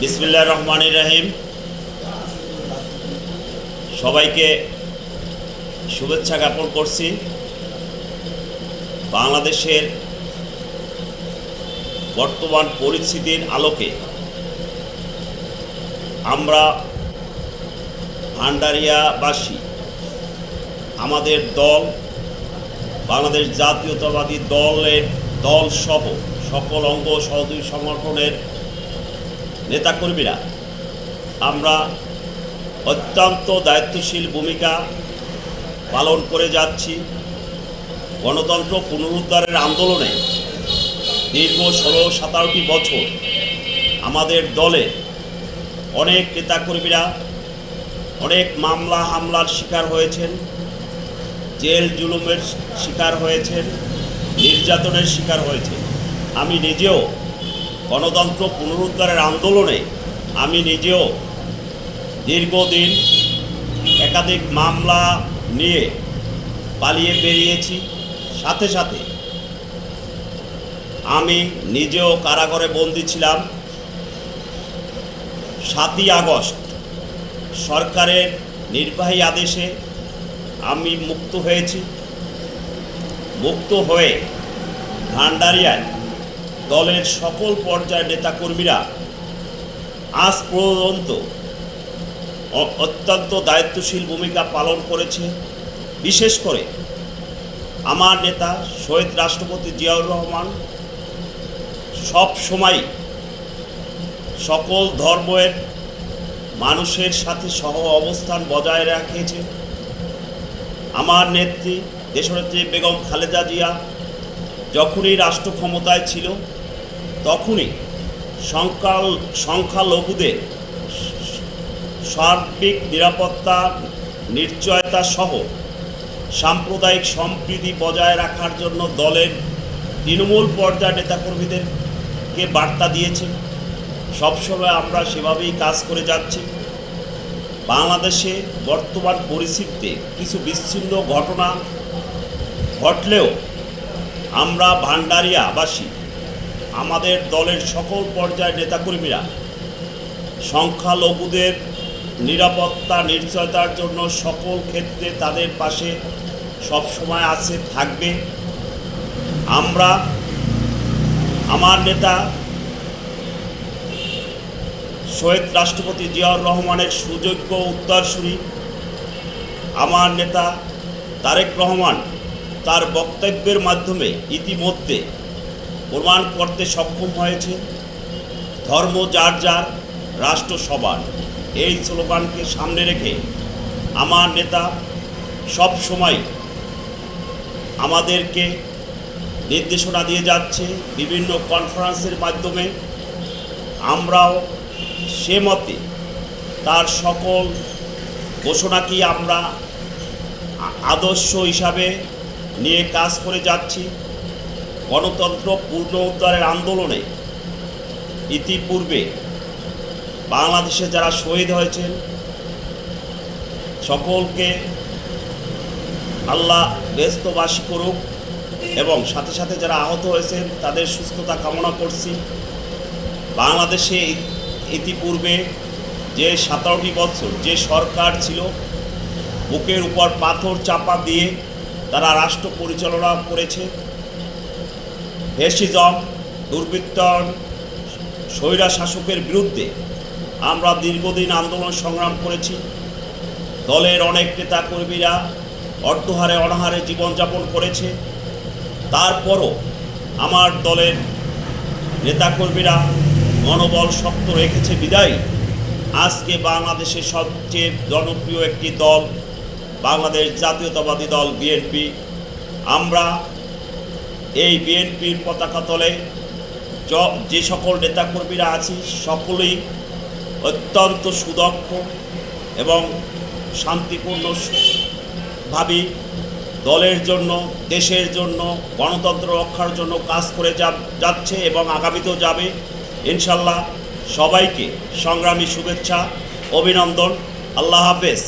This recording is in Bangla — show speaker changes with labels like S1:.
S1: বিসমিল্লাহির রহমানির রহিম। সবাইকে শুভেচ্ছা জ্ঞাপন করছি। বাংলাদেশের বর্তমান পরিস্থিতির আলোকে আমরা ভান্ডারিয়াবাসী আমাদের দল বাংলাদেশ জাতীয়তাবাদী দল সহ সকল অঙ্গ সহযোগী সংগঠনের নেতাকর্মীরা আমরা অত্যন্ত দায়িত্বশীল ভূমিকা পালন করে যাচ্ছি। গণতন্ত্র পুনরুদ্ধারের আন্দোলনে দীর্ঘ 16-17টি বছর আমাদের দলের অনেক নেতাকর্মীরা অনেক মামলা হামলার শিকার হয়েছেন, জেল জুলুমের শিকার হয়েছেন, নির্যাতনের শিকার হয়েছেন। আমি নিজেও গণতন্ত্র পুনরুদ্ধারের আন্দোলনে দীর্ঘদিন একাধিক মামলা নিয়ে পালিয়ে বেরিয়েছি। সাথে সাথে আমি নিজেও কারাগারে বন্দী ছিলাম। 7ই আগস্ট সরকারের নির্বাহী আদেশে আমি মুক্ত হয়েছি। মুক্ত হয়ে ভান্ডারিয়ায় দলের সকল পর্যায়ের নেতাকর্মীরা আজ পর্যন্ত অত্যন্ত দায়িত্বশীল ভূমিকা পালন করেছে। বিশেষ করে আমার নেতা শহীদ রাষ্ট্রপতি জিয়াউর রহমান সব সময় সকল ধর্মের মানুষের সাথে সহ অবস্থান বজায় রেখেছে। আমার নেত্রী দেশনেত্রী বেগম খালেদা জিয়া যখনই রাষ্ট্র ক্ষমতায় ছিল তখনই সংখ্যালঘুদের সার্বিক নিরাপত্তা নিশ্চয়তা সহ সাম্প্রদায়িক সম্প্রীতি বজায় রাখার জন্য দলের তৃণমূল পর্যায়ের নেতাকর্মীদেরকে বার্তা দিয়েছে। সবসময় আমরা সেভাবেই কাজ করে যাচ্ছি। বাংলাদেশে বর্তমান পরিস্থিতিতে কিছু বিচ্ছিন্ন ঘটনা ঘটলেও আমরা ভান্ডারিয়াবাসী আমাদের দলের সকল পর্যায়ের নেতাকর্মীরা সংখ্যালঘুদের নিরাপত্তা নিশ্চয়তার জন্য সকল ক্ষেত্রে তাদের পাশে সবসময় আছে, থাকবে। আমার নেতা শহীদ রাষ্ট্রপতি জিয়াউর রহমানের সুযোগ্য উত্তরসূরি আমার নেতা তারেক রহমান তার বক্তব্যের মাধ্যমে ইতিমধ্যে প্রমাণ করতে সক্ষম হয়েছে ধর্ম যার যার, রাষ্ট্র সবার, এই স্লোগানকে সামনে রেখে আমার নেতা সব সময় আমাদেরকে নির্দেশনা দিয়ে যাচ্ছে বিভিন্ন কনফারেন্সের মাধ্যমে। আমরাও সে মতে তার সকল ঘোষণাকেই আমরা আদর্শ হিসাবে নিয়ে কাজ করে যাচ্ছি। গণতন্ত্র পুনরুদ্ধারের আন্দোলনে ইতিপূর্বে বাংলাদেশে যারা শহীদ হয়েছেন সকলকে আল্লাহ বেহেশতবাসী করুক এবং সাথে সাথে যারা আহত হয়েছেন তাদের সুস্থতা কামনা করছি। বাংলাদেশে ইতিপূর্বে যে 17টি বছর যে সরকার ছিল বুকের উপর পাথর চাপা দিয়ে তারা রাষ্ট্র পরিচালনা করেছে। ফ্যাসিজম, দুর্বৃত্তায়ন, স্বৈরা শাসকের বিরুদ্ধে আমরা দীর্ঘদিন আন্দোলন সংগ্রাম করেছি। দলের অনেক নেতাকর্মীরা অর্ধহারে অনাহারে জীবনযাপন করেছে। তারপরও আমার দলের নেতাকর্মীরা মনোবল শক্ত রেখেছে বিদায় আজকে বাংলাদেশের সবচেয়ে জনপ্রিয় একটি দল বাংলাদেশ জাতীয়তাবাদী দল বিএনপি। আমরা এই বিএনপির পতাকা তলে যে সকল নেতাকর্মীরা আছি সকলেই অত্যন্ত সুদক্ষ এবং শান্তিপূর্ণভাবে দলের জন্য, দেশের জন্য, গণতন্ত্র রক্ষার জন্য কাজ করে যাচ্ছে এবং আগামীতেও যাবে ইনশাল্লাহ। সবাইকে সংগ্রামী শুভেচ্ছা, অভিনন্দন। আল্লাহ হাফেজ।